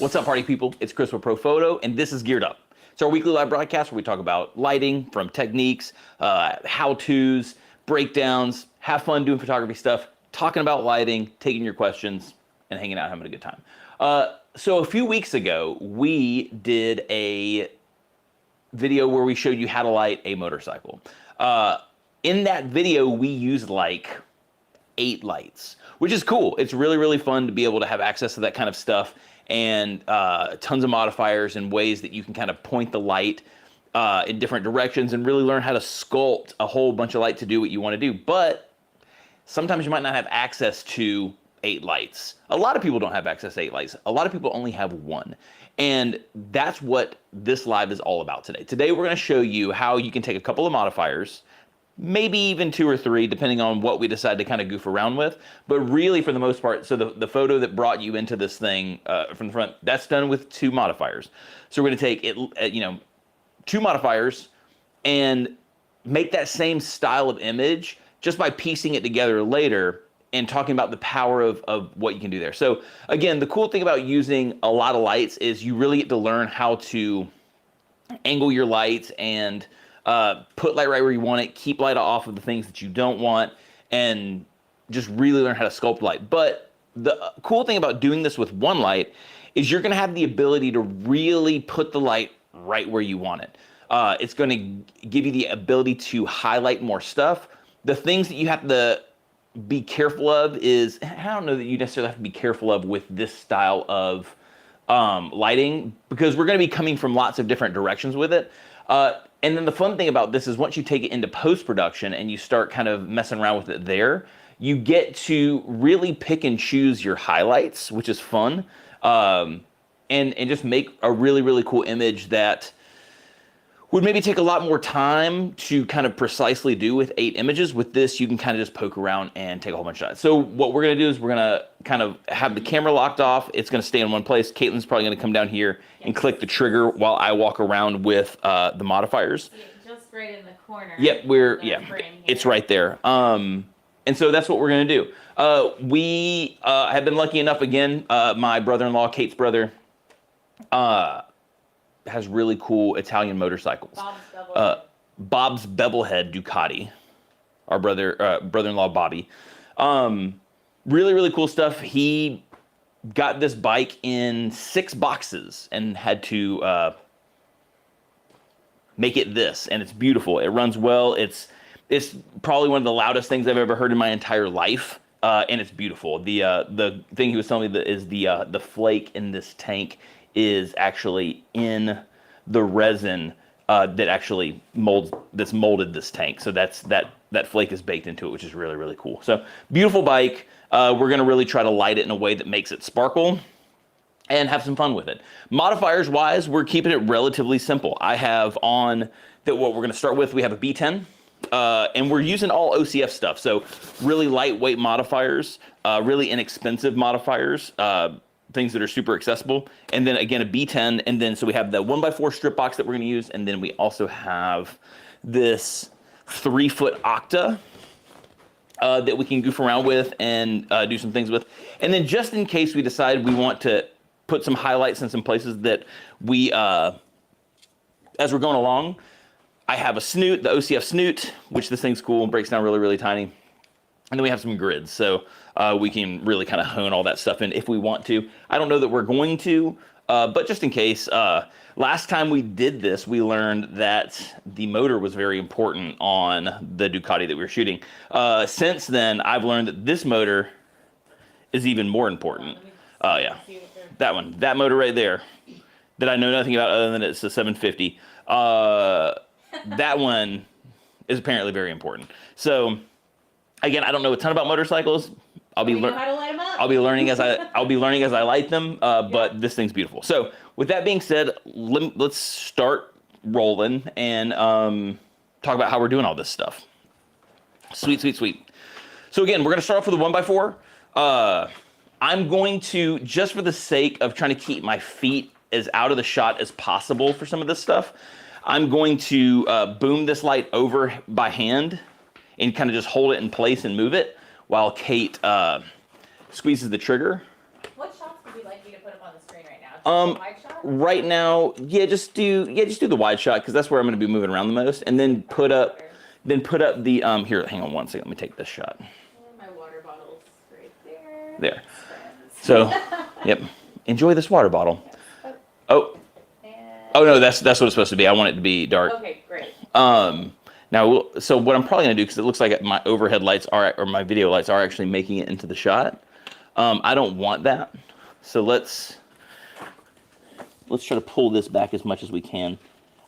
What's up, party people? It's Chris with Pro Photo, and this is Geared Up. It's our weekly live broadcast where we talk about lighting, from techniques, how-tos, breakdowns, have fun doing photography stuff, talking about lighting, taking your questions, and hanging out, having a good time. So a few weeks ago, we did a video where we showed you how to light a motorcycle. In that video, we used like 8 lights, which is cool. It's really, really fun to be able to have access to that kind of stuff, and tons of modifiers and ways that you can kind of point the light in different directions and really learn how to sculpt a whole bunch of light to do what you want to do. But sometimes you might not have access to 8 lights. A lot of people don't have access to 8 lights. A lot of people only have 1. And that's what this live is all about today. Today we're going to show you how you can take a couple of modifiers, maybe even 2 or 3, depending on what we decide to kind of goof around with. But really, for the most part, so the photo that brought you into this thing from the front, that's done with 2 modifiers. So we're going to take it, 2 modifiers and make that same style of image just by piecing it together later and talking about the power of what you can do there. So again, the cool thing about using a lot of lights is you really get to learn how to angle your lights and put light right where you want it, keep light off of the things that you don't want, and just really learn how to sculpt light. But the cool thing about doing this with 1 light is you're gonna have the ability to really put the light right where you want it. It's gonna give you the ability to highlight more stuff. The things that you have to be careful of is, I don't know that you necessarily have to be careful of with this style of lighting, because we're gonna be coming from lots of different directions with it. And then the fun thing about this is once you take it into post-production and you start kind of messing around with it there, you get to really pick and choose your highlights, which is fun, and just make a really, really cool image that would maybe take a lot more time to kind of precisely do with 8 images. With this, you can kind of just poke around and take a whole bunch of shots. So what we're gonna do is we're gonna kind of have the camera locked off. It's gonna stay in one place. Caitlin's probably gonna come down here and click the trigger while I walk around with the modifiers. Yeah, just right in the corner. Yep, it's right there. And so that's what we're gonna do. We have been lucky enough, again, my brother-in-law, Kate's brother, has really cool Italian motorcycles. Bob's Bevelhead Ducati, our brother-in-law Bobby. Really, really cool stuff. He got this bike in 6 boxes and had to make it this, and it's beautiful. It runs well. It's probably one of the loudest things I've ever heard in my entire life, and it's beautiful. The thing he was telling me is the flake in this tank is actually in the resin that actually molded this tank. So that flake is baked into it, which is really, really cool. So beautiful bike. We're gonna really try to light it in a way that makes it sparkle and have some fun with it. Modifiers wise, we're keeping it relatively simple. I have on that what we're gonna start with, we have a B10, and we're using all OCF stuff. So really lightweight modifiers, really inexpensive modifiers, things that are super accessible. And then again, a B10. And then, so we have the 1x4 strip box that we're gonna use. And then we also have this 3-foot Octa that we can goof around with and do some things with. And then just in case we decide we want to put some highlights in some places that we, as we're going along, I have a Snoot, the OCF Snoot, which this thing's cool and breaks down really, really tiny. And then we have some grids, so we can really kind of hone all that stuff in if we want to. I don't know that we're going to, but just in case. Last time we did this, we learned that the motor was very important on the Ducati that we were shooting. Since then, I've learned that this motor is even more important. Yeah, that motor right there, that I know nothing about other than it's a 750. That one is apparently very important. So again, I don't know a ton about motorcycles. I'll be learning as I light them. But this thing's beautiful. So with that being said, let's start rolling and talk about how we're doing all this stuff. Sweet, sweet, sweet. So again, we're gonna start off with a 1x4. I'm going to, just for the sake of trying to keep my feet as out of the shot as possible for some of this stuff, I'm going to boom this light over by hand and kind of just hold it in place and move it while Kate squeezes the trigger. What shots would you like me to put up on the screen right now? Wide shot? Right now, just do the wide shot because that's where I'm going to be moving around the most, and then put up the here. Hang on one second. Let me take this shot. My water bottle's right there. There. So, yep. Enjoy this water bottle. Oh. Oh no, that's what it's supposed to be. I want it to be dark. Okay, great. Now, so what I'm probably gonna do, because it looks like my overhead lights are, or my video lights are actually making it into the shot. I don't want that. So let's try to pull this back as much as we can.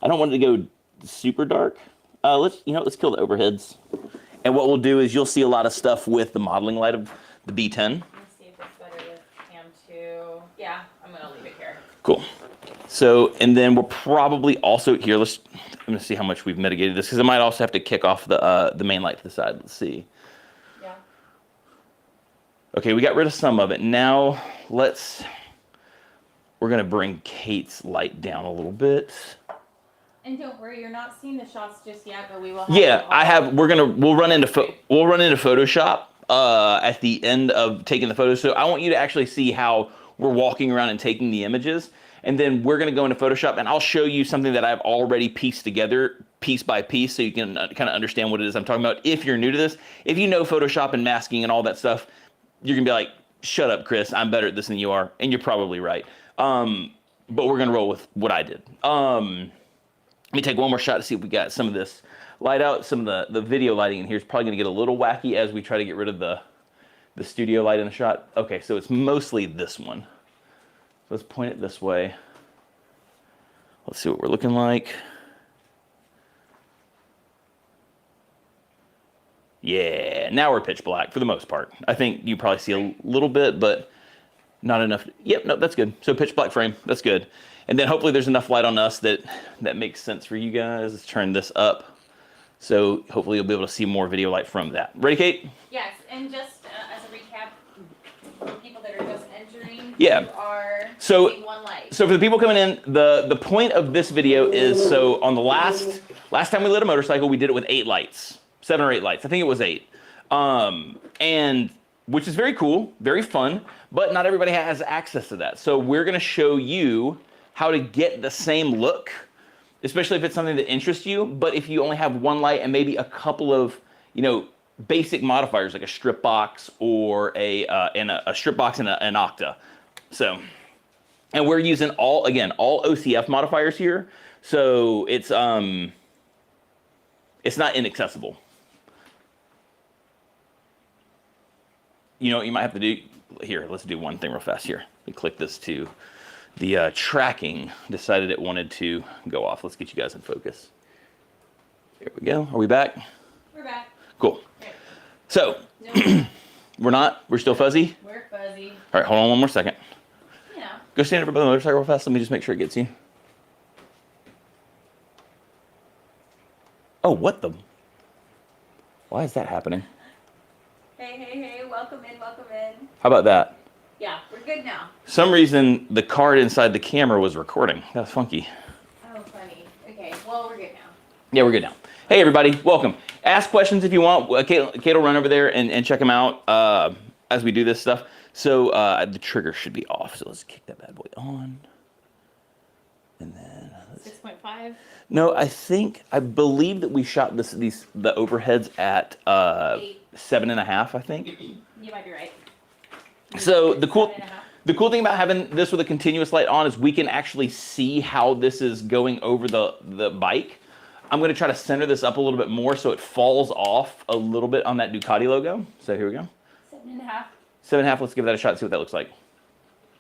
I don't want it to go super dark. Let's kill the overheads. And what we'll do is you'll see a lot of stuff with the modeling light of the B10. Let's see if it's better with cam 2. Yeah, I'm gonna leave it here. Cool. So, and then we'll probably also, here, I'm gonna see how much we've mitigated this, because I might also have to kick off the main light to the side. Let's see. Yeah. Okay, we got rid of some of it. Now, we're gonna bring Kate's light down a little bit. And don't worry, you're not seeing the shots just yet, but we will have we'll run into Photoshop at the end of taking the photos. So I want you to actually see how we're walking around and taking the images. And then we're going to go into Photoshop, and I'll show you something that I've already pieced together piece by piece so you can kind of understand what it is I'm talking about. If you're new to this, if you know Photoshop and masking and all that stuff, you're going to be like, shut up, Chris, I'm better at this than you are. And you're probably right. But we're going to roll with what I did. Let me take one more shot to see if we got some of this light out. Some of the video lighting in here is probably going to get a little wacky as we try to get rid of the studio light in the shot. Okay, so it's mostly this one. Let's point it this way. Let's see what we're looking like. Yeah, now we're pitch black for the most part. I think you probably see a little bit, but not enough. Yep, no, that's good. So pitch black frame, that's good. And then hopefully there's enough light on us that makes sense for you guys. Let's turn this up. So hopefully you'll be able to see more video light from that. Ready, Kate? Yes, and just as a recap, for people that are just entering, yeah. You are using one light. So for the people coming in, the point of this video is, so on the last time we lit a motorcycle, we did it with 8 lights. 7 or 8 lights. I think it was 8. And which is very cool, very fun, but not everybody has access to that. So we're gonna show you how to get the same look, especially if it's something that interests you. But if you only have 1 light and maybe a couple of, basic modifiers like a strip box or a strip box and an octa. So, and we're using all OCF modifiers here. So it's not inaccessible. You know what you might have to do? Here, let's do one thing real fast here. We click this to the tracking, decided it wanted to go off. Let's get you guys in focus. There we go. Are we back? We're back. Cool. Okay. So, we're still fuzzy? We're fuzzy. All right, hold on one more second. Yeah. Go stand over by the motorcycle real fast. Let me just make sure it gets you. Oh, what the? Why is that happening? Hey, welcome in. How about that? Yeah, we're good now. For some reason, the card inside the camera was recording. That's funky. Oh, funny. Okay, well, we're good now. Yeah, we're good now. Hey, everybody, welcome. Ask questions if you want. Kate will run over there and check them out as we do this stuff. So the trigger should be off. So let's kick that bad boy on. And then 6.5. No, I believe that we shot the overheads at 7.5. I think. You might be right. So the cool thing about having this with a continuous light on is we can actually see how this is going over the bike. I'm going to try to center this up a little bit more so it falls off a little bit on that Ducati logo. So here we go. 7.5. 7.5. Let's give that a shot and see what that looks like.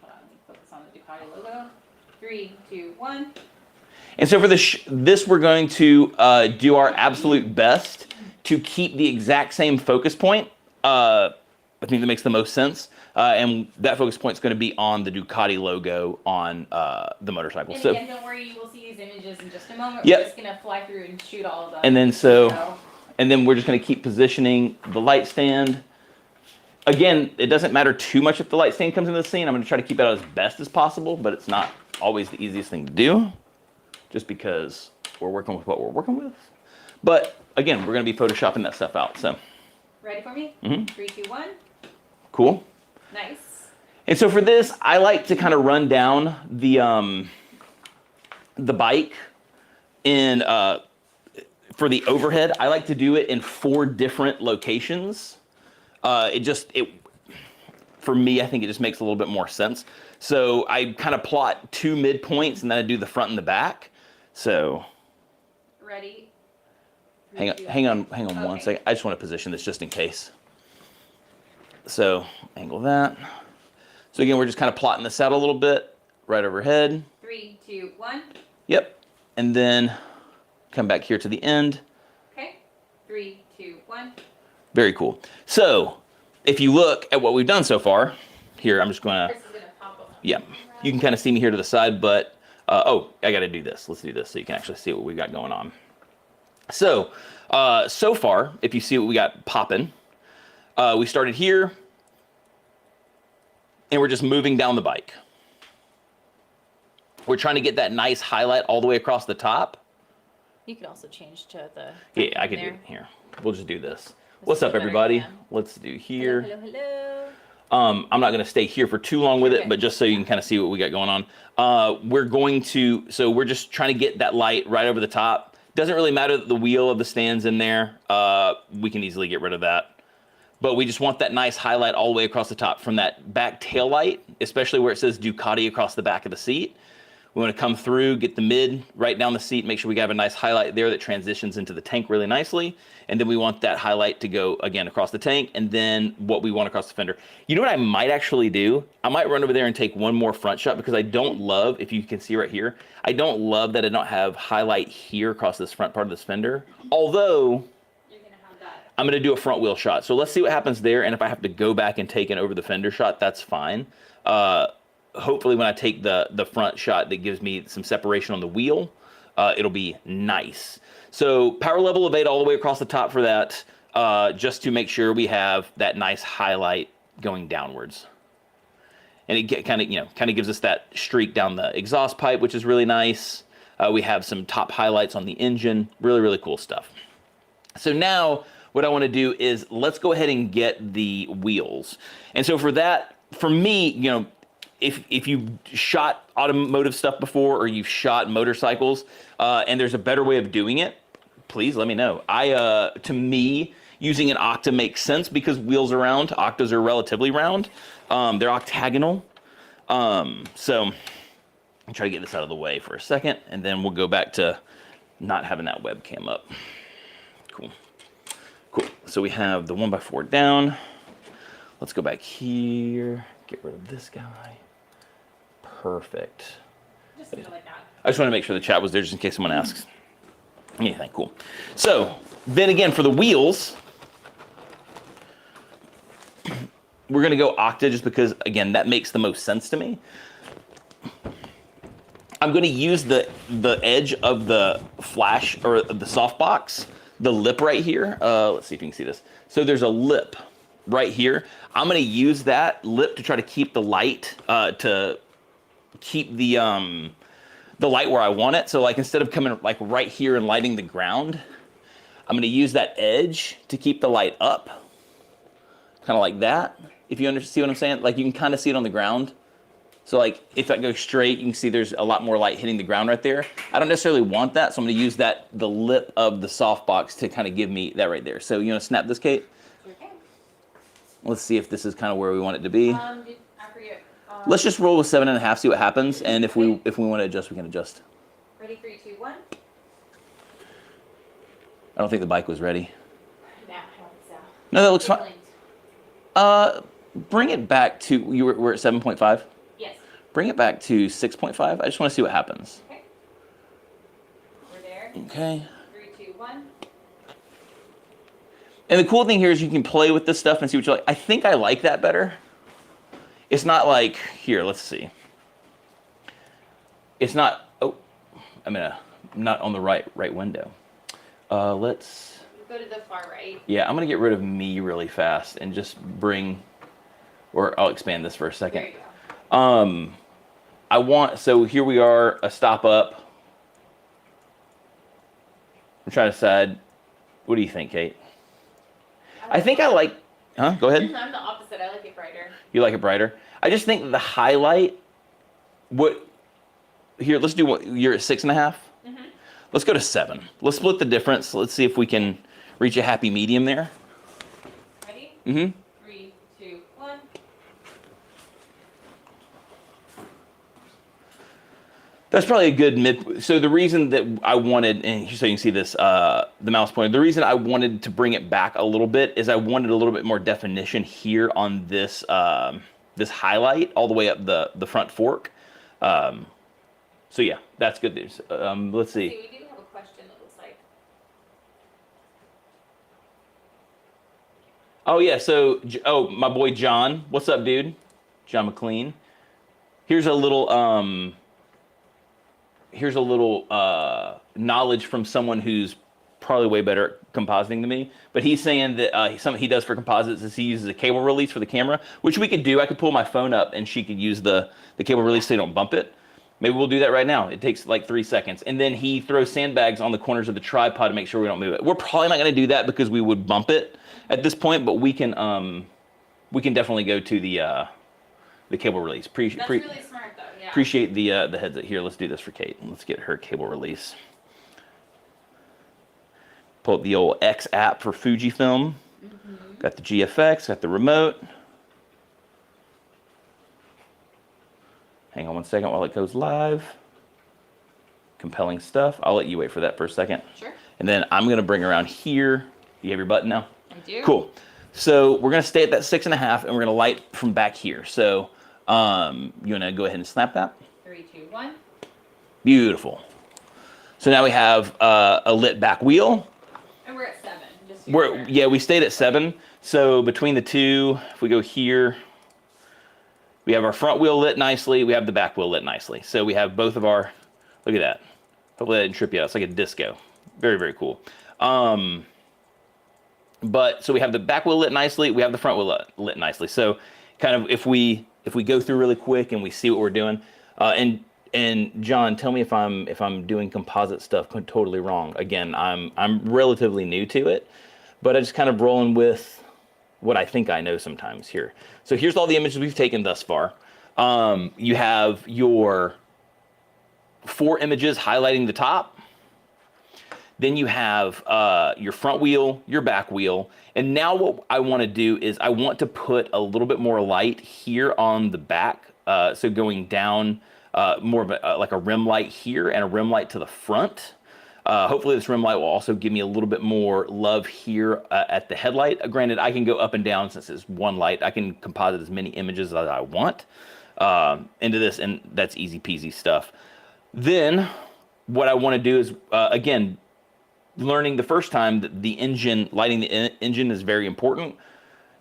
Hold on, let me focus on the Ducati logo. 3, 2, 1. And so for this we're going to do our absolute best to keep the exact same focus point. I think that makes the most sense. And that focus point is going to be on the Ducati logo on the motorcycle. And so again, don't worry, you will see these images in just a moment. Yep. We're just going to fly through and shoot all of them. And then and then we're just going to keep positioning the light stand. Again, it doesn't matter too much if the light stand comes into the scene. I'm going to try to keep it out as best as possible, but it's not always the easiest thing to do, just because we're working with what we're working with. But again, we're going to be photoshopping that stuff out. So ready for me? Mm-hmm. 3, 2, 1. Cool. Nice. And so for this, I like to kind of run down the bike in for the overhead. I like to do it in 4 different locations. For me, I think it just makes a little bit more sense. So I kind of plot 2 midpoints and then I do the front and the back. So Ready? hang on one second. I just want to position this just in case. So angle that. So again, we're just kind of plotting this out a little bit, right overhead. 3, 2, 1. Yep. And then come back here to the end. Okay. 3, 2, 1. Very cool. So if you look at what we've done so far, here, I'm just going to, This is going to pop up. yeah, you can kind of see me here to the side, but, oh, I got to do this. Let's do this so you can actually see what we got going on. So, so far, if you see what we got popping, we started here, and we're just moving down the bike. We're trying to get that nice highlight all the way across the top. You could also change to the. Yeah, I could do it here. We'll just do this. What's up, better, everybody? yeah. Let's do here. Hello, hello. I'm not going to stay here for too long with it, Okay. but just so you can kind of see what we got going on. So we're just trying to get that light right over the top. Doesn't really matter that the wheel of the stand's in there. We can easily get rid of that. But we just want that nice highlight all the way across the top from that back tail light, especially where it says Ducati across the back of the seat. We want to come through, get the mid right down the seat, make sure we have a nice highlight there that transitions into the tank really nicely. And then we want that highlight to go, again, across the tank, and then what we want across the fender. You know what I might actually do? I might run over there and take one more front shot because I don't love, if you can see right here, I don't love that I don't have highlight here across this front part of this fender. Although, You're going to have that. I'm going to do a front wheel shot. So let's see what happens there, and if I have to go back and take an over the fender shot, that's fine. Hopefully when I take the front shot that gives me some separation on the wheel, it'll be nice. So power level of 8 all the way across the top for that, just to make sure we have that nice highlight going downwards. And it kind of gives us that streak down the exhaust pipe, which is really nice. We have some top highlights on the engine, really, really cool stuff. So now what I want to do is let's go ahead and get the wheels. And so for that, for me, if you've shot automotive stuff before or you've shot motorcycles and there's a better way of doing it, please let me know. To me, using an octa makes sense because wheels are round. Octas are relatively round. They're octagonal. So I'll try to get this out of the way for a second, and then we'll go back to not having that webcam up. Cool. So we have the 1x4 down. Let's go back here. Get rid of this guy. Perfect. Just leave it like that. I just want to make sure the chat was there just in case someone asks anything. Cool. So then again, for the wheels, we're going to go octa just because, again, that makes the most sense to me. I'm going to use the edge of the flash or the softbox, the lip right here. Let's see if you can see this. So there's a lip right here. I'm going to use that lip to try to keep the light, to keep the light where I want it. So like instead of coming like right here and lighting the ground, I'm going to use that edge to keep the light up, kind of like that. If you see what I'm saying, like you can kind of see it on the ground. So like if I go straight, you can see there's a lot more light hitting the ground right there. I don't necessarily want that, so I'm going to use the lip of the softbox to kind of give me that right there. So you want to snap this, Kate? Okay. Let's see if this is kind of where we want it to be. I forget. Let's just roll with 7.5, see what happens, and if we want to adjust, we can adjust. Ready, 3, 2, 1. I don't think the bike was ready. Nah, I don't think so. No, that looks fine. Blinked. Bring it back to, we're at 7.5? Yes. Bring it back to 6.5. I just want to see what happens. Okay. We're there. Okay. 3, 2, 1. And the cool thing here is you can play with this stuff and see what you like. I think I like that better. It's not like, here, let's see. It's not, not on the right window. Let's, Go to the far right. yeah, I'm going to get rid of me really fast and just bring, or I'll expand this for a second. There you go. So here we are, a stop up. I'm trying to decide, what do you think, Kate? I think I like Huh? Go ahead. I'm the opposite. I like it brighter. You like it brighter? I just think the highlight. What? Here, let's do what. You're at 6.5. Mm-hmm. Let's go to 7. Let's split the difference. Let's see if we can reach a happy medium there. Ready? Mm-hmm. 3, 2, 1. That's probably a good mid. So the reason that I wanted, and so you can see this, the mouse pointer. The reason I wanted to bring it back a little bit is I wanted a little bit more definition here on this this highlight all the way up the front fork. So yeah, that's good news. Let's see. We do have a question. It looks like. Oh yeah, so my boy John, what's up, dude? John McLean. Here's a little knowledge from someone who's probably way better at compositing than me. But he's saying that something he does for composites is he uses a cable release for the camera, which we could do. I could pull my phone up and she could use the cable release so you don't bump it. Maybe we'll do that right now. It takes like 3 seconds. And then he throws sandbags on the corners of the tripod to make sure we don't move it. We're probably not going to do that because we would bump it at this point, but we can definitely go to the cable release. That's really smart, though. Yeah. Appreciate the heads up. Here, let's do this for Kate. Let's get her cable release. Pull up the old X app for Fujifilm. Mm-hmm. Got the GFX, got the remote. Hang on one second while it goes live. Compelling stuff. I'll let you wait for that for a second. Sure. And then I'm going to bring around here. You have your button now? I do. Cool. So we're going to stay at that 6.5 and we're going to light from back here. So you want to go ahead and snap that? 3, 2, 1. Beautiful. So now we have a lit back wheel. And we're at 7. Just so you're aware. Yeah, we stayed at 7. So between the two, if we go here, we have our front wheel lit nicely. We have the back wheel lit nicely. So we have both of our, look at that. Hopefully that didn't trip you out. It's like a disco. Very, very cool. But so we have the back wheel lit nicely. We have the front wheel lit nicely. So kind of if we go through really quick and we see what we're doing, and John, tell me if I'm doing composite stuff totally wrong. Again, I'm relatively new to it, but I just kind of rolling with what I think I know sometimes here. So here's all the images we've taken thus far. You have your 4 images highlighting the top. Then you have your front wheel, your back wheel. And now what I want to do is I want to put a little bit more light here on the back. So going down more of like a rim light here and a rim light to the front. Hopefully this rim light will also give me a little bit more love here at the headlight. Granted, I can go up and down since it's one light. I can composite as many images as I want into this, and that's easy peasy stuff. Then what I want to do is, again, learning the first time that the engine, lighting the engine is very important.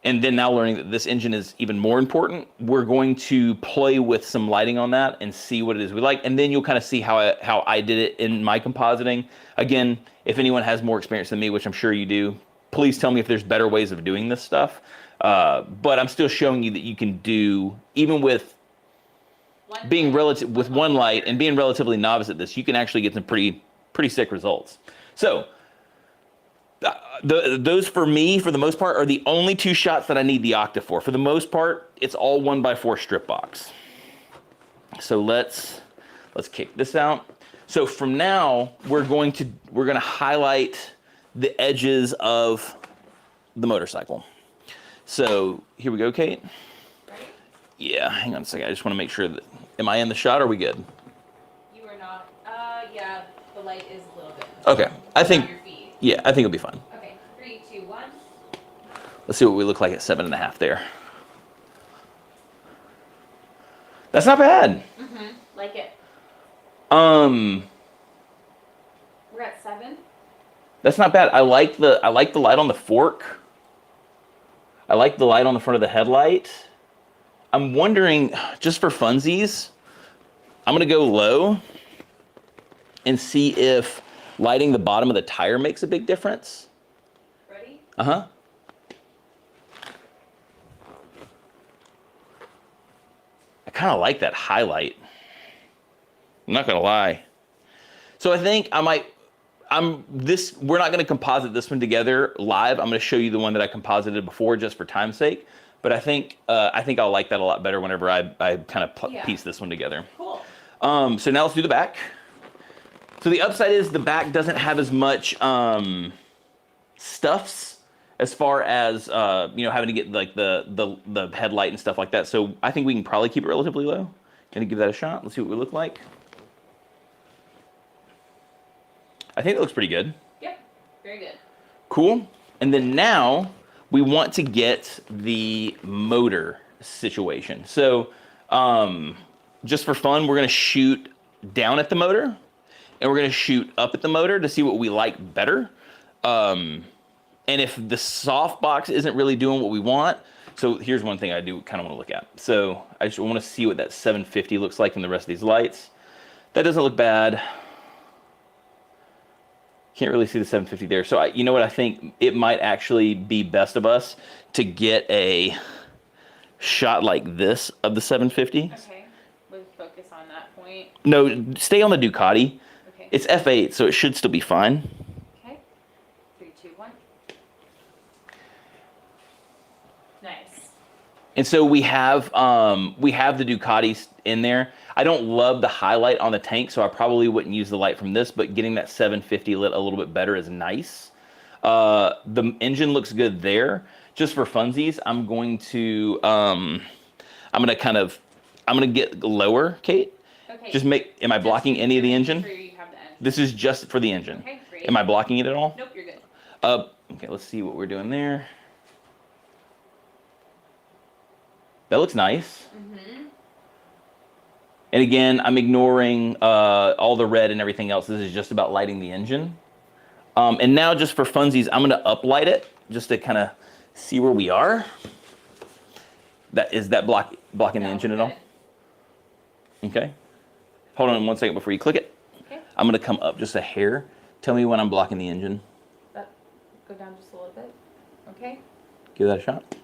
And then now learning that this engine is even more important, we're going to play with some lighting on that and see what it is we like. And then you'll kind of see how I did it in my compositing. Again, if anyone has more experience than me, which I'm sure you do, please tell me if there's better ways of doing this stuff. But I'm still showing you that you can do, even with being relative with one light and being relatively novice at this, you can actually get some pretty sick results. So those for me, for the most part, are the only 2 shots that I need the Octa for. For the most part, it's all 1x4 strip box. So let's kick this out. So from now, we're going to highlight the edges of the motorcycle. So here we go, Kate. Ready? Yeah, hang on a second. I just want to make sure that, am I in the shot? Or are we good? You are not. Yeah, the light is a little bit. Okay, I think. On your feet. Yeah, I think it'll be fine. Okay, 3, 2, 1. Let's see what we look like at 7.5 there. That's not bad. Mm-hmm. Like it. We're at 7. That's not bad. I like the light on the fork. I like the light on the front of the headlight. I'm wondering, just for funsies, I'm gonna go low and see if lighting the bottom of the tire makes a big difference. Ready? Uh-huh. I kind of like that highlight. I'm not gonna lie. So I think I we're not going to composite this one together live. I'm going to show you the one that I composited before just for time's sake. But I think I'll like that a lot better whenever I kind of piece this one together. Cool. So now let's do the back. So the upside is the back doesn't have as much stuffs as far as having to get like the headlight and stuff like that. So I think we can probably keep it relatively low. Gonna give that a shot. Let's see what we look like. I think it looks pretty good. Yep. Very good. Cool. And then now we want to get the motor situation. So just for fun, we're gonna shoot down at the motor and we're gonna shoot up at the motor to see what we like better. And if the softbox isn't really doing what we want, so here's one thing I do kind of want to look at. So I just want to see what that 750 looks like in the rest of these lights. That doesn't look bad. Can't really see the 750 there. So you know what? I think it might actually be best of us to get a shot like this of the 750. Okay. We'll focus on that point. No, stay on the Ducati. Okay. It's F8, so it should still be fine. Okay. 3, 2, 1. Nice. And so we have the Ducatis in there. I don't love the highlight on the tank, so I probably wouldn't use the light from this, but getting that 750 lit a little bit better is nice. The engine looks good there. Just for funsies, I'm gonna get lower, Kate. Okay. Just am I blocking any of the engine? Sure you have the engine. This is just for the engine. Okay, great. Am I blocking it at all? Nope, you're good. Okay, let's see what we're doing there. That looks nice. Mm-hmm. And again, I'm ignoring all the red and everything else. This is just about lighting the engine. And now just for funsies, I'm gonna uplight it just to kind of see where we are. Is that blocking the engine at all? Okay. Hold on 1 second before you click it. Okay. I'm gonna come up just a hair. Tell me when I'm blocking the engine. Go down just a little bit. Okay. Give that a shot.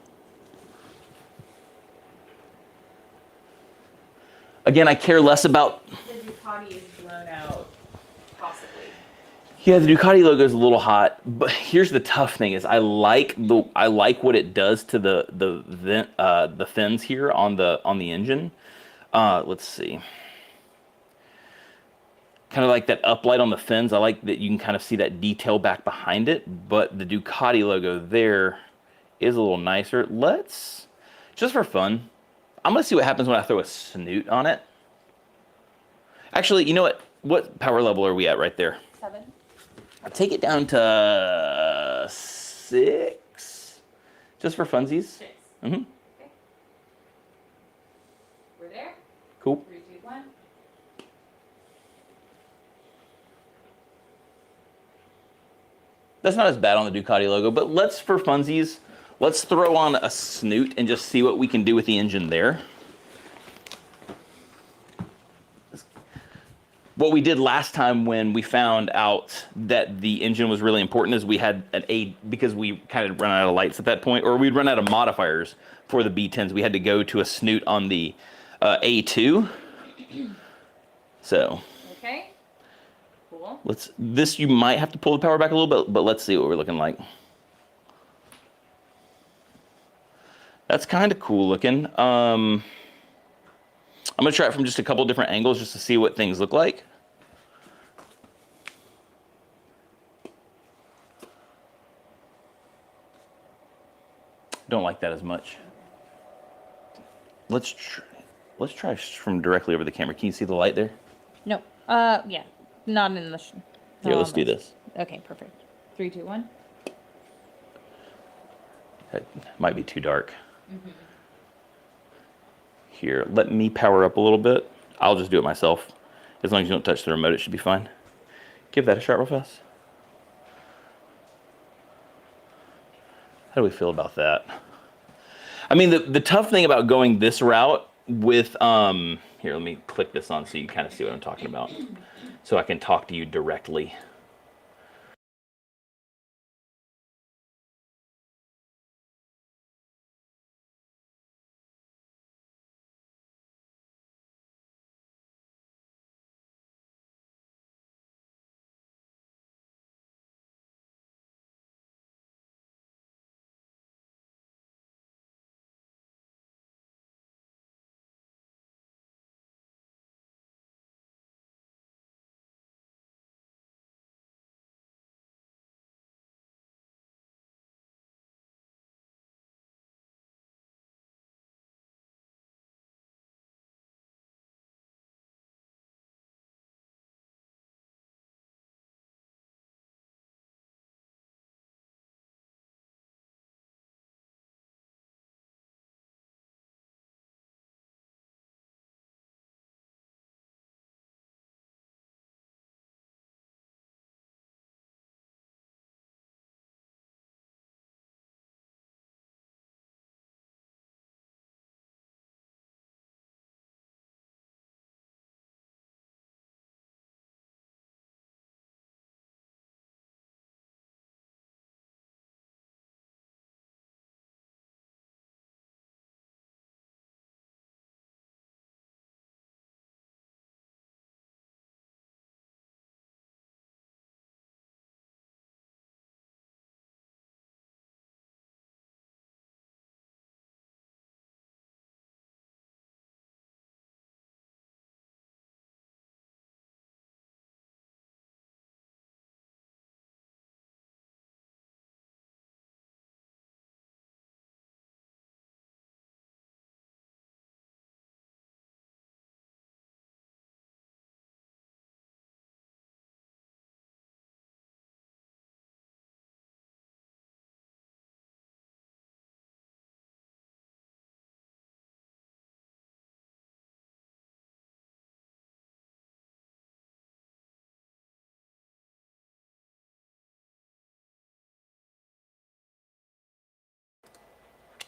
Again, I care less about. The Ducati is blown out, possibly. Yeah, the Ducati logo is a little hot, but here's the tough thing: is I like what it does to the fins here on the engine. Let's see. Kind of like that uplight on the fins. I like that you can kind of see that detail back behind it, but the Ducati logo there is a little nicer. Let's, just for fun, I'm gonna see what happens when I throw a Snoot on it. Actually, you know what? What power level are we at right there? 7. I'll take it down to 6, just for funsies. 6. Mm-hmm. Okay. We're there. Cool. 3, 2, 1. That's not as bad on the Ducati logo, but let's, for funsies, let's throw on a Snoot and just see what we can do with the engine there. What we did last time when we found out that the engine was really important is we had because we kind of run out of lights at that point, or we'd run out of modifiers for the B10s. We had to go to a Snoot on the A2. So. Okay. Cool. You might have to pull the power back a little bit, but let's see what we're looking like. That's kind of cool looking. I'm gonna try it from just a couple different angles just to see what things look like. Don't like that as much. Let's try from directly over the camera. Can you see the light there? No. Yeah. Not in the. Here, let's do this. Okay, perfect. 3, 2, 1. That might be too dark. Mm-hmm. Here, let me power up a little bit. I'll just do it myself. As long as you don't touch the remote, it should be fine. Give that a shot real fast. How do we feel about that? I mean, the tough thing about going this route with, here, let me click this on so you kind of see what I'm talking about. So I can talk to you directly.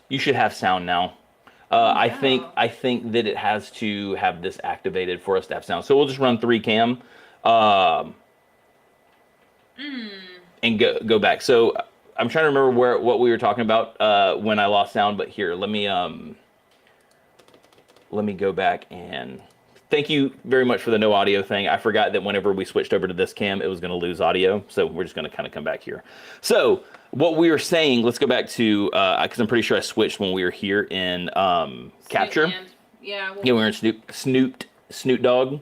You should have sound now. I think that it has to have this activated for us to have sound. So we'll just run 3 cam, and go back. So I'm trying to remember what we were talking about when I lost sound. But here, let me go back and thank you very much for the no audio thing. I forgot that whenever we switched over to this cam, it was going to lose audio. So we're just going to kind of come back here. So what we were saying, let's go back to, because I'm pretty sure I switched when we were here in capture. Yeah. Yeah, we were in Snoot Dog.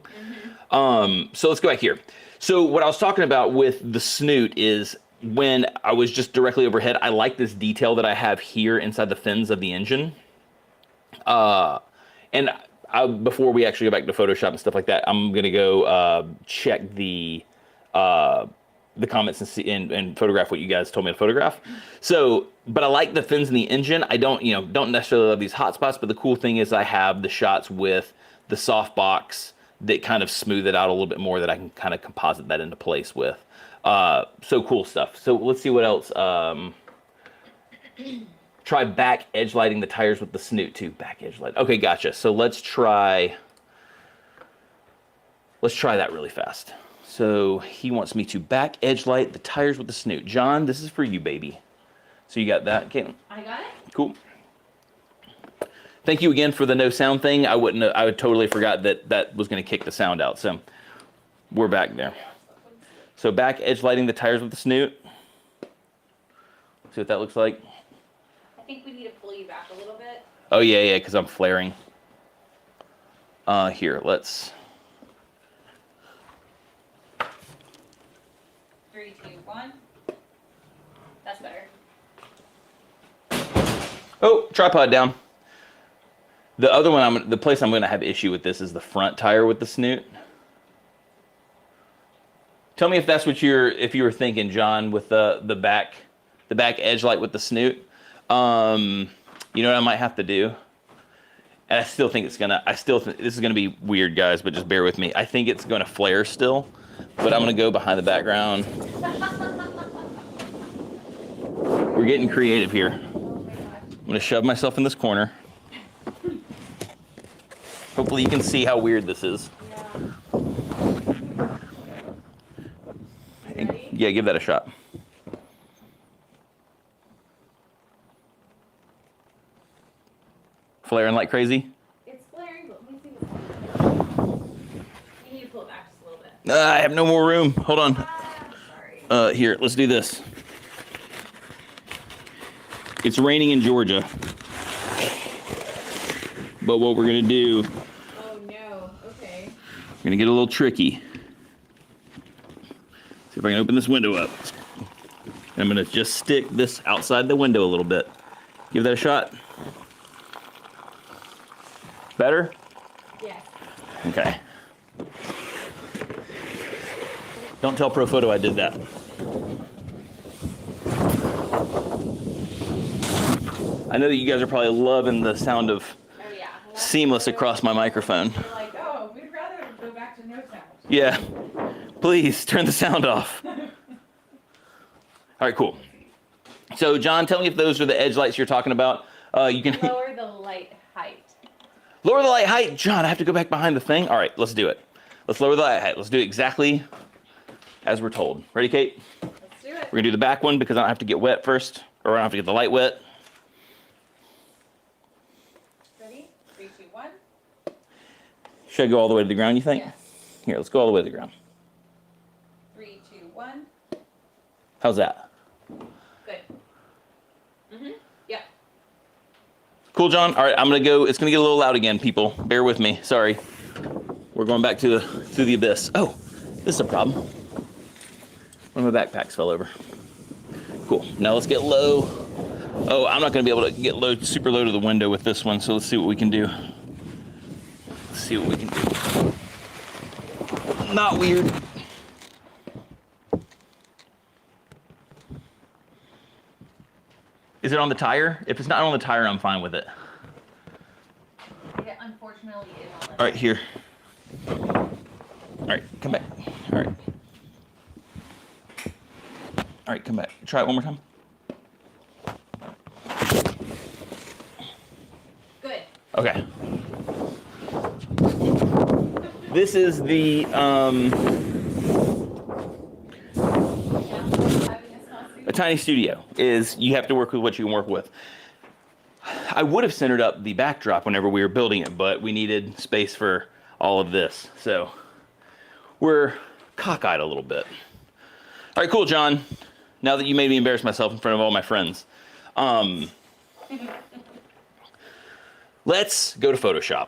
So let's go back here. So what I was talking about with the Snoot is when I was just directly overhead, I like this detail that I have here inside the fins of the engine. And before we actually go back to Photoshop and stuff like that, I'm gonna go check the comments and see and photograph what you guys told me to photograph. So, but I like the fins in the engine. I don't necessarily love these hot spots, but the cool thing is I have the shots with the soft box that kind of smooth it out a little bit more, that I can kind of composite that into place with. So cool stuff. So let's see what else. Try back edge lighting the tires with the Snoot too. Back edge light. Okay, gotcha. So let's try that really fast. So he wants me to back edge light the tires with the Snoot. John, this is for you, baby. So you got that, Caitlin? I got it. Cool. Thank you again for the no sound thing. I would totally forgot that was going to kick the sound out. So we're back there. So back edge lighting the tires with the Snoot. See what that looks like. I think we need to pull you back a little bit. Oh yeah, because I'm flaring. Here, let's. 3, 2, 1. That's better. Oh, tripod down. The other one, the place I'm going to have issue with this is the front tire with the Snoot. Tell me if that's what if you were thinking, John, with the back edge light with the Snoot. You know what I might have to do? And I still think this is gonna be weird, guys, but just bear with me. I think it's gonna flare still, but I'm gonna go behind the background. We're getting creative here. I'm gonna shove myself in this corner. Hopefully you can see how weird this is. Yeah, give that a shot. Flaring like crazy? It's flaring, but let me see what's You need to pull it back just a little bit. I have no more room. Hold on. Sorry. Here, let's do this. It's raining in Georgia. But what we're going to do, Oh no, okay. we're going to get a little tricky. See if I can open this window up. I'm going to just stick this outside the window a little bit. Give that a shot. Better? Yes. Okay. Don't tell Profoto I did that. I know that you guys are probably loving the sound of seamless across my microphone. You're like, oh, we'd rather go back to no sound. Yeah. Please turn the sound off. All right, cool. So, John, tell me if those are the edge lights you're talking about. You can Lower the light height. lower the light height. John, I have to go back behind the thing. All right, let's do it. Let's lower the light height. Let's do it exactly as we're told. Ready, Kate? Let's do it. We're gonna do the back one because I don't have to get wet first, or I don't have to get the light wet. Ready? 3, 2, 1. Should I go all the way to the ground, you think? Yes. Here, let's go all the way to the ground. 3, 2, 1. How's that? Good. Yep. Cool, John. All right, I'm gonna go. It's gonna get a little loud again, people. Bear with me. Sorry. We're going back through the abyss. Oh, this is a problem. One of my backpacks fell over. Cool. Now let's get low. Oh, I'm not gonna be able to get low, super low to the window with this one. So let's see what we can do. Let's see what we can do. Not weird. Is it on the tire? If it's not on the tire, I'm fine with it. It unfortunately is on the All right, here. All right, come back. All right. All right, come back. Try it one more time. this is the a tiny studio. Is you have to work with what you can work with. I would have centered up the backdrop whenever we were building it, but we needed space for all of this. So we're cockeyed a little bit. All right, cool, John. Now that you made me embarrass myself in front of all my friends. Let's go to Photoshop.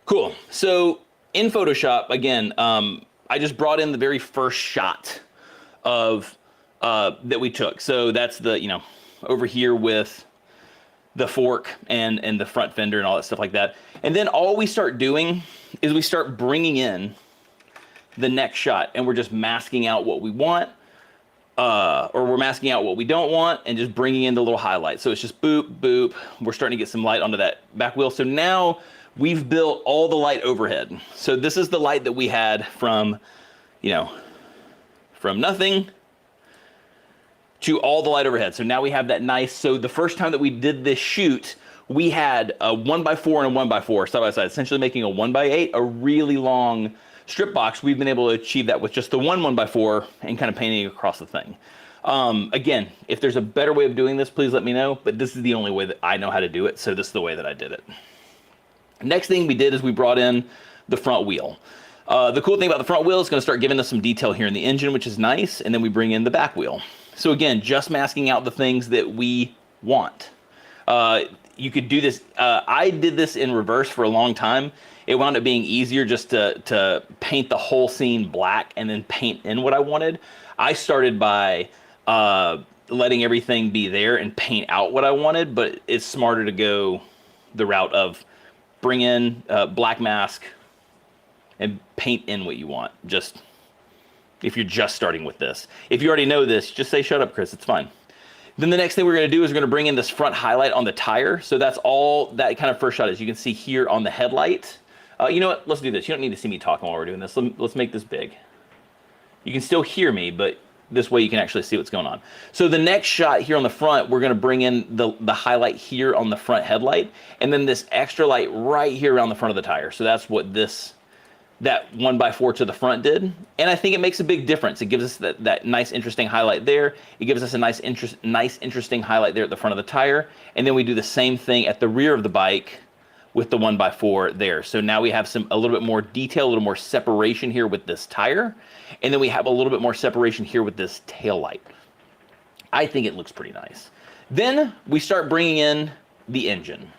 Cool. So in Photoshop, again, I just brought in the very first shot of that we took. So that's the, over here with the fork and the front fender and all that stuff like that. And then all we start doing is we start bringing in the next shot, and we're just masking out what we want, or we're masking out what we don't want, and just bringing in the little highlights. So it's just boop, boop. We're starting to get some light onto that back wheel. So now we've built all the light overhead. So this is the light that we had from, from nothing to all the light overhead. So now we have that nice, so the first time that we did this shoot, we had a 1x4 and a 1x4 side by side, essentially making a 1x8, a really long strip box. We've been able to achieve that with just the 1x4 and kind of painting across the thing. Again, if there's a better way of doing this, please let me know, but this is the only way that I know how to do it, so this is the way that I did it. Next thing we did is we brought in the front wheel. The cool thing about the front wheel is going to start giving us some detail here in the engine, which is nice, and then we bring in the back wheel. So again, just masking out the things that we want. You could do this, I did this in reverse for a long time. It wound up being easier just to paint the whole scene black and then paint in what I wanted. I started by letting everything be there and paint out what I wanted, but it's smarter to go the route of bring in black mask and paint in what you want. Just if you're just starting with this. If you already know this, just say, shut up, Chris, it's fine. Then the next thing we're gonna do is we're gonna bring in this front highlight on the tire. So that's all that kind of first shot is. You can see here on the headlight. You know what, let's do this. You don't need to see me talking while we're doing this. Let's make this big. You can still hear me, but this way you can actually see what's going on. So the next shot here on the front, we're gonna bring in the highlight here on the front headlight, and then this extra light right here around the front of the tire. So that's what that 1x4 to the front did. And I think it makes a big difference. It gives us that nice, interesting highlight there. It gives us a nice, interesting highlight there at the front of the tire. And then we do the same thing at the rear of the bike with the 1x4 there. So now we have a little bit more detail, a little more separation here with this tire. And then we have a little bit more separation here with this tail light. I think it looks pretty nice. Then we start bringing in the engine.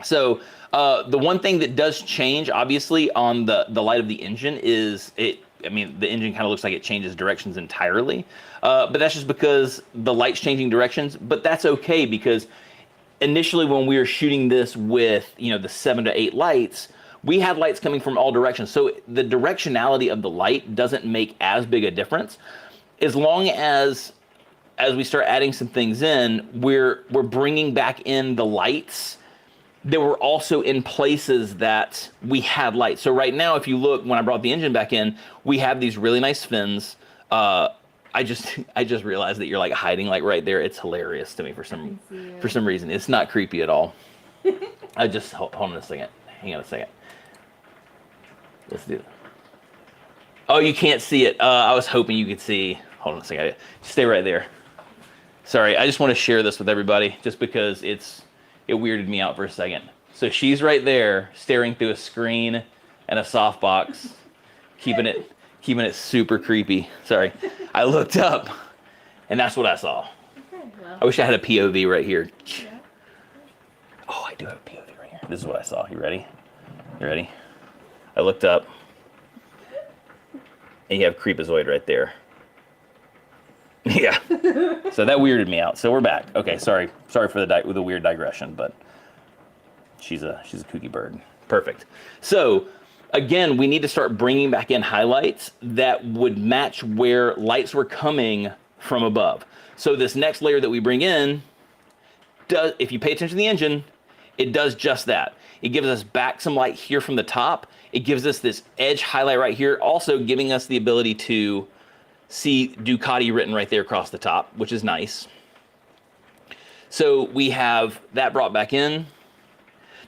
So the one thing that does change, obviously, on the light of the engine is the engine kind of looks like it changes directions entirely. But that's just because the light's changing directions. But that's okay, because initially when we were shooting this with, the 7 to 8 lights, we had lights coming from all directions. So the directionality of the light doesn't make as big a difference. As long as we start adding some things in, we're bringing back in the lights that were also in places that we had lights. So right now, if you look, when I brought the engine back in, we have these really nice fins. I just realized that you're like hiding like right there. It's hilarious to me for some reason. It's not creepy at all. I just hold on a second. Hang on a second. Let's do it. Oh, you can't see it. I was hoping you could see. Hold on a second. Stay right there. Sorry, I just want to share this with everybody just because it weirded me out for a second. So she's right there staring through a screen and a softbox, keeping it super creepy. Sorry. I looked up and that's what I saw. Okay, well. I wish I had a POV right here. Yeah. Oh, I do have a POV right here. This is what I saw. You ready? You ready? I looked up and you have Creepazoid right there. Yeah. So that weirded me out. So we're back. Okay, sorry for the weird digression, but she's a kooky bird. Perfect. So again, we need to start bringing back in highlights that would match where lights were coming from above. So this next layer that we bring in if you pay attention to the engine, it does just that. It gives us back some light here from the top. It gives us this edge highlight right here, also giving us the ability to see Ducati written right there across the top, which is nice. So we have that brought back in.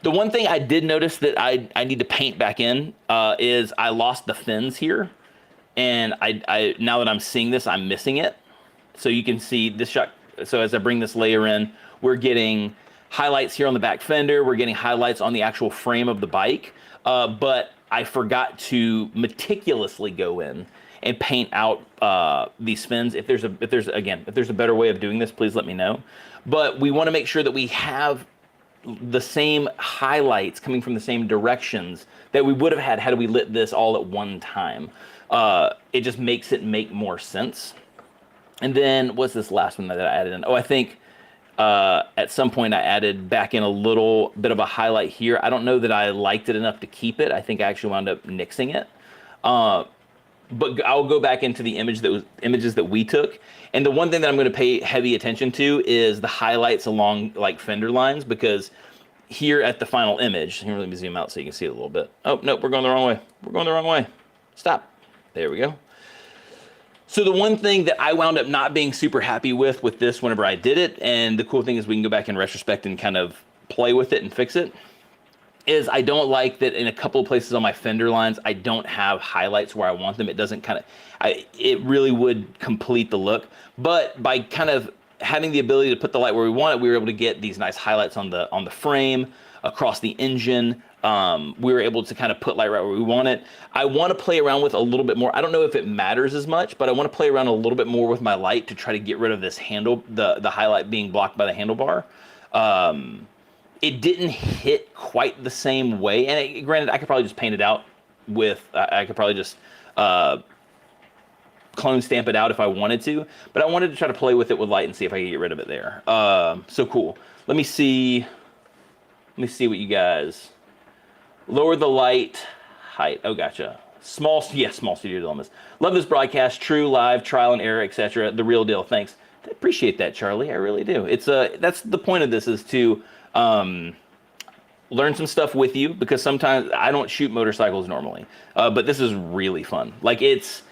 The one thing I did notice that I need to paint back in is I lost the fins here. And I now that I'm seeing this, I'm missing it. So you can see this shot. So as I bring this layer in, we're getting highlights here on the back fender. We're getting highlights on the actual frame of the bike. But I forgot to meticulously go in and paint out these fins. If there's a better way of doing this, please let me know. But we want to make sure that we have the same highlights coming from the same directions that we would have had we lit this all at one time. It just makes it make more sense. And then what's this last one that I added in? Oh, I think at some point I added back in a little bit of a highlight here. I don't know that I liked it enough to keep it. I think I actually wound up nixing it. But I'll go back into the images that we took. And the one thing that I'm going to pay heavy attention to is the highlights along like fender lines, because here at the final image, here, let me zoom out so you can see it a little bit. Oh, no, we're going the wrong way. We're going the wrong way. Stop. There we go. So the one thing that I wound up not being super happy with this whenever I did it, and the cool thing is we can go back in retrospect and kind of play with it and fix it, is I don't like that in a couple of places on my fender lines, I don't have highlights where I want them. It doesn't it really would complete the look. But by kind of having the ability to put the light where we want it, we were able to get these nice highlights on the frame, across the engine. We were able to kind of put light right where we want it. I want to play around with a little bit more. I don't know if it matters as much, but I want to play around a little bit more with my light to try to get rid of this handle, the highlight being blocked by the handlebar. It didn't hit quite the same way. And granted, I could probably just paint it out with, I could probably just clone stamp it out if I wanted to, but I wanted to try to play with it with light and see if I could get rid of it there. So cool. Let me see what you guys, lower the light height. Oh, gotcha. Small studio dilemmas. Love this broadcast. True, live, trial and error, etc. The real deal. Thanks. I appreciate that, Charlie. I really do. It's that's the point of this, is to learn some stuff with you, because sometimes I don't shoot motorcycles normally, but this is really fun. Like, it's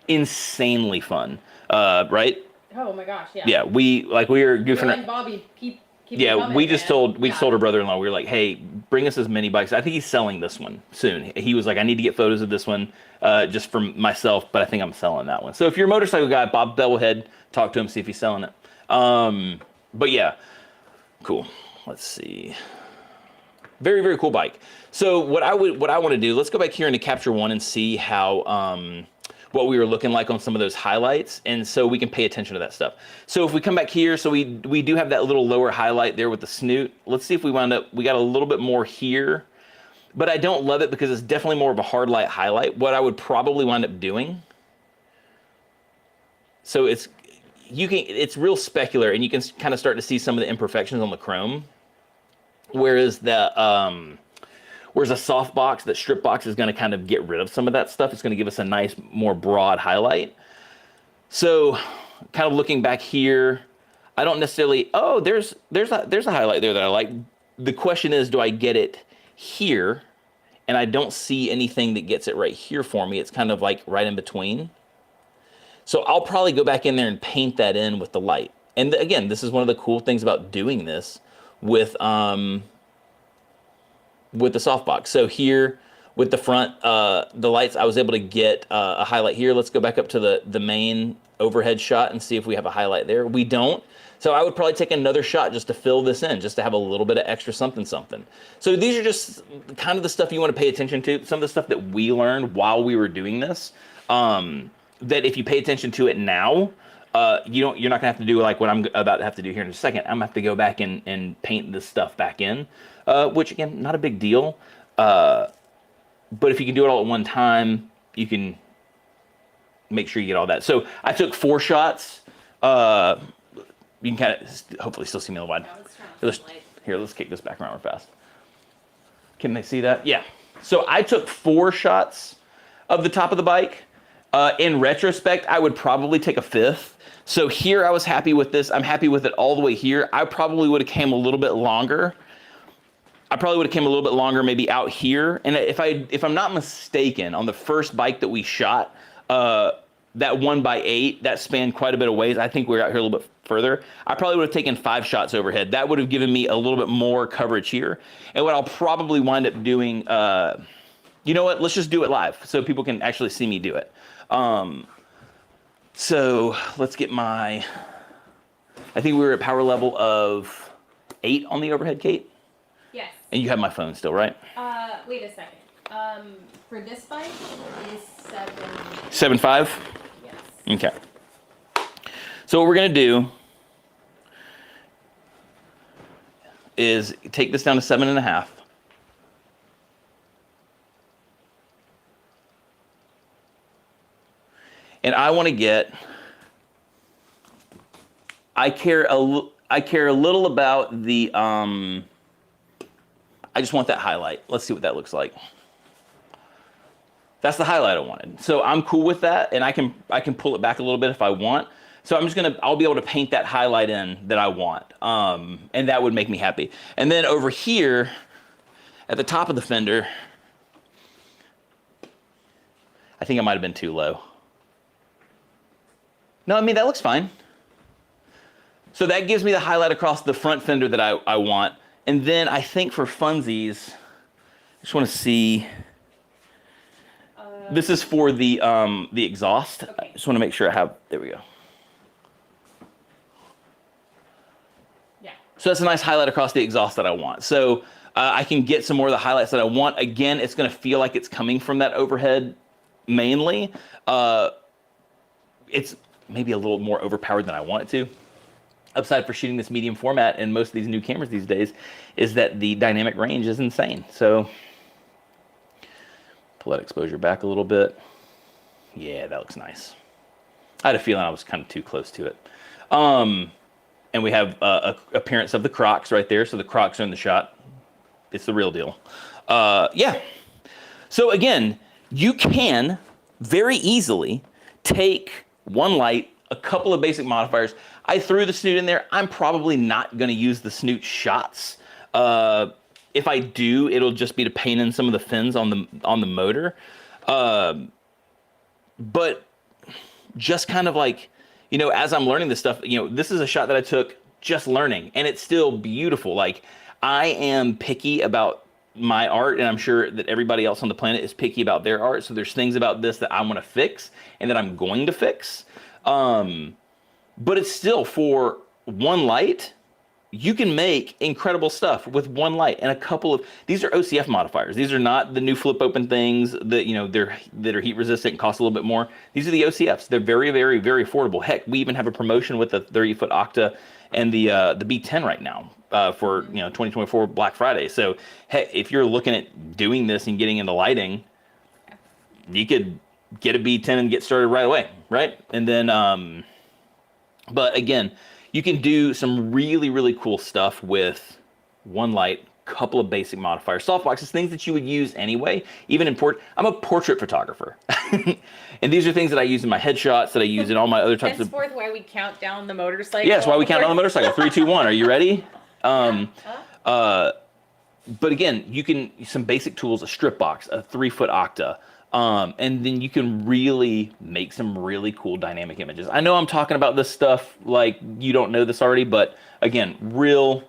insanely fun, right? Oh my gosh, yeah. Yeah, we were goofing. And Bobby, keep Yeah, coming, we just man. told her brother-in-law, we were like, hey, bring us as many bikes. I think he's selling this one soon. He was like, I need to get photos of this one just for myself, but I think I'm selling that one. So if you're a motorcycle guy, Bob Bevelhead, talk to him, see if he's selling it. But yeah, cool. Let's see. Very, very cool bike. So what I want to do, let's go back here into Capture One and see how what we were looking like on some of those highlights, and so we can pay attention to that stuff. So if we come back here, so we do have that little lower highlight there with the snoot. Let's see if we got a little bit more here, but I don't love it because it's definitely more of a hard light highlight. What I would probably wind up doing, so it's real specular, and you can kind of start to see some of the imperfections on the chrome. Whereas a soft box, that strip box, is going to kind of get rid of some of that stuff. It's going to give us a nice, more broad highlight. So kind of looking back here, I don't necessarily, oh, there's a highlight there that I like. The question is, do I get it here? And I don't see anything that gets it right here for me. It's kind of like right in between. So I'll probably go back in there and paint that in with the light. And again, this is one of the cool things about doing this with the softbox. So here with the front, the lights, I was able to get a highlight here. Let's go back up to the main overhead shot and see if we have a highlight there. We don't. So I would probably take another shot just to fill this in, just to have a little bit of extra something. So these are just kind of the stuff you want to pay attention to. Some of the stuff that we learned while we were doing this, that if you pay attention to it now, you're not gonna have to do like what I'm about to have to do here in a second. I'm gonna have to go back and paint this stuff back in, which again, not a big deal. But if you can do it all at one time, you can make sure you get all that. So I took 4 shots. You can kind of hopefully still see me a little wide. Let's kick this back around real fast. Can they see that? Yeah. So I took 4 shots of the top of the bike. In retrospect, I would probably take a 5th. So here I was happy with this. I'm happy with it all the way here. I probably would have came a little bit longer. Maybe out here. And if I'm not mistaken, on the first bike that we shot, that 1x8, that spanned quite a bit of ways. I think we were out here a little bit further, I probably would have taken 5 shots overhead. That would have given me a little bit more coverage here. And what I'll probably wind up doing, you know what, let's just do it live so people can actually see me do it. So let's get I think we were at power level of 8 on the overhead, Kate? Yes. And you have my phone still, right? Wait a second. For this bike is 7.5? Yes. Okay. So what we're gonna do is take this down to 7.5. And I want to get, I care a little about the, I just want that highlight. Let's see what that looks like. That's the highlight I wanted. So I'm cool with that, and I can pull it back a little bit if I want. So I'll be able to paint that highlight in that I want. And that would make me happy. And then over here, at the top of the fender, I think I might have been too low. No, I mean, that looks fine. So that gives me the highlight across the front fender that I want. And then I think for funsies, I just want to see. This is for the exhaust. Okay. I just want to make sure I have, there we go. Yeah. So that's a nice highlight across the exhaust that I want. So I can get some more of the highlights that I want. Again, it's going to feel like it's coming from that overhead mainly. It's maybe a little more overpowered than I want it to. Upside for shooting this medium format and most of these new cameras these days is that the dynamic range is insane. So pull that exposure back a little bit. Yeah, that looks nice. I had a feeling I was kind of too close to it. And we have appearance of the Crocs right there. So the Crocs are in the shot. It's the real deal. Yeah. So again, you can very easily take one light, a couple of basic modifiers. I threw the Snoot in there. I'm probably not going to use the Snoot shots. If I do, it'll just be to paint in some of the fins on the motor. But just kind of like, you know, as I'm learning this stuff, you know, this is a shot that I took just learning, and it's still beautiful. Like, I am picky about my art, and I'm sure that everybody else on the planet is picky about their art. So there's things about this that I want to fix and that I'm going to fix. But it's still, for one light, you can make incredible stuff with one light and a couple of, these are OCF modifiers. These are not the new flip open things that, you know, that are heat resistant and cost a little bit more. These are the OCFs. They're very, very, very affordable. Heck, we even have a promotion with the 30-foot Octa and the B10 right now for, you know, 2024 Black Friday. So heck, if you're looking at doing this and getting into lighting, you could get a B10 and get started right away, right? And then, but again, you can do some really, really cool stuff with one light, couple of basic modifiers, softboxes, things that you would use anyway, even in I'm a portrait photographer. And these are things that I use in my headshots, that I use in all my other types of. Henceforth, why we count down the motorcycle. Yes, why we count down the motorcycle. 3, 2, 1. Are you ready? But again, you can, some basic tools, a strip box, a 3-foot Octa. And then you can really make some really cool dynamic images. I know I'm talking about this stuff like you don't know this already, but again, real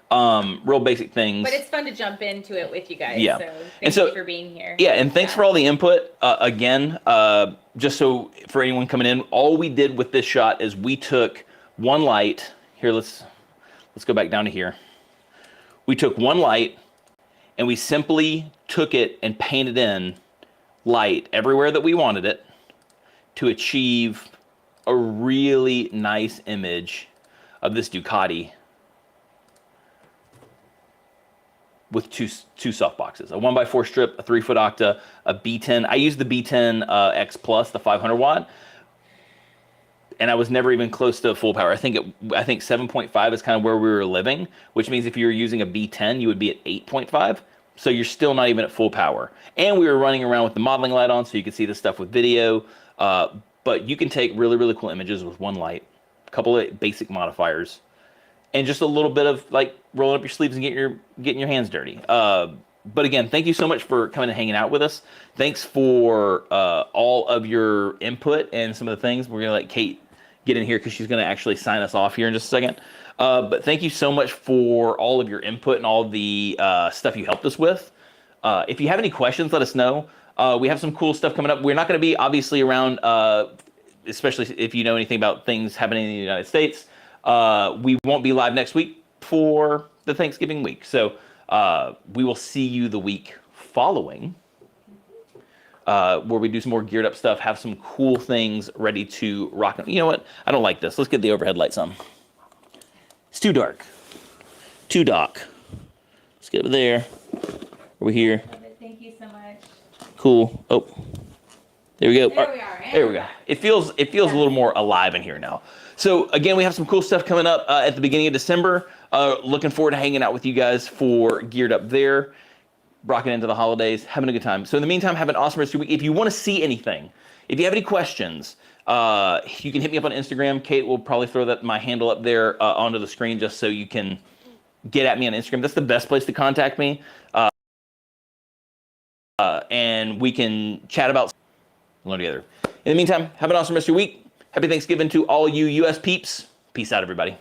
basic things. But it's fun to jump into it with you guys. Yeah. So thank you for being here. Yeah, and thanks for all the input. Again, just so for anyone coming in, all we did with this shot is we took one light. Here, let's go back down to here. We took one light and we simply took it and painted in light everywhere that we wanted it to achieve a really nice image of this Ducati with two softboxes, a 1x4 strip, a 3-foot Octa, a B10. I used the B10 X Plus, the 500 watt, and I was never even close to full power. I think 7.5 is kind of where we were living, which means if you were using a B10, you would be at 8.5. So you're still not even at full power. And we were running around with the modeling light on, so you could see this stuff with video. But you can take really, really cool images with one light, a couple of basic modifiers, and just a little bit of like rolling up your sleeves and getting your hands dirty. But again, thank you so much for coming and hanging out with us. Thanks for all of your input and some of the things. We're gonna let Kate get in here because she's going to actually sign us off here in just a second. But thank you so much for all of your input and all of the stuff you helped us with. If you have any questions, let us know. We have some cool stuff coming up. We're not going to be obviously around, especially if you know anything about things happening in the United States. We won't be live next week for the Thanksgiving week. So we will see you the week following, where we do some more geared up stuff, have some cool things ready to rock. You know what? I don't like this. Let's get the overhead lights on. It's too dark. Too dark. Let's get over there. Over here. Love it. Thank you so much. Cool. Oh, there we go. There we are. There we go. It feels a little more alive in here now. So again, we have some cool stuff coming up at the beginning of December. Looking forward to hanging out with you guys for Geared Up there, rocking into the holidays, having a good time. So in the meantime, have an awesome rest of your week. If you want to see anything, if you have any questions, you can hit me up on Instagram. Kate will probably throw my handle up there onto the screen just so you can get at me on Instagram. That's the best place to contact me. And we can chat about learn together. In the meantime, have an awesome rest of your week. Happy Thanksgiving to all you US peeps. Peace out, everybody.